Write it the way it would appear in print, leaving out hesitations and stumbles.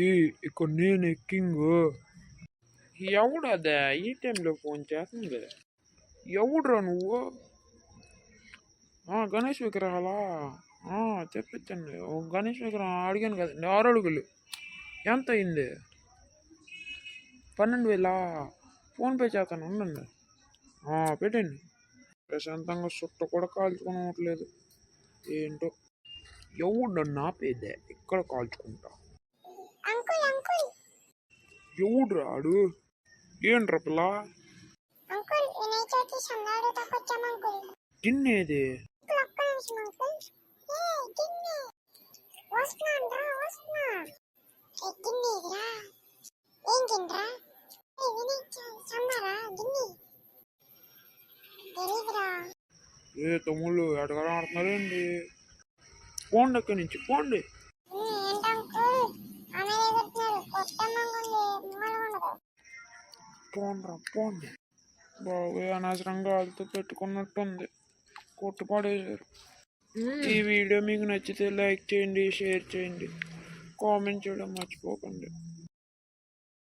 ఈ ఇక్కడ నేను కింగ్. ఎవడదా ఈ టైంలో ఫోన్ చేస్తుంది కదా? ఎవడురా నువ్వు? గణేష్ విగ్రహాలా? తెప్పించండి. గణేష్ విగ్రహం అడిగాను కదా, 6 అడుగులు. ఎంత అయింది? 12,000. ఫోన్పే చేస్తాను, ఉండండి. పెట్టండి. ప్రశాంతంగా చుట్ట కూడా కాల్చుకోవట్లేదు ఏంటో. ఎవడు నాపేదే ఇక్కడ కాల్చుకుంటా? ఎవడు రాడు? ఏంట్రా పిల్ల? గిన్నేది? తమ్ముళ్ళు ఎడగడం ఆడుతున్నారేంటి? పోండి అక్కడి నుంచి, పోండి. పోండ్రా పోండి. బాబు అనవసరంగా వాళ్ళతో పెట్టుకున్నట్టుంది, కొట్టుపడేశారు. ఈ వీడియో మీకు నచ్చితే లైక్ చేయండి, షేర్ చేయండి, కామెంట్ చేయడం మర్చిపోకండి.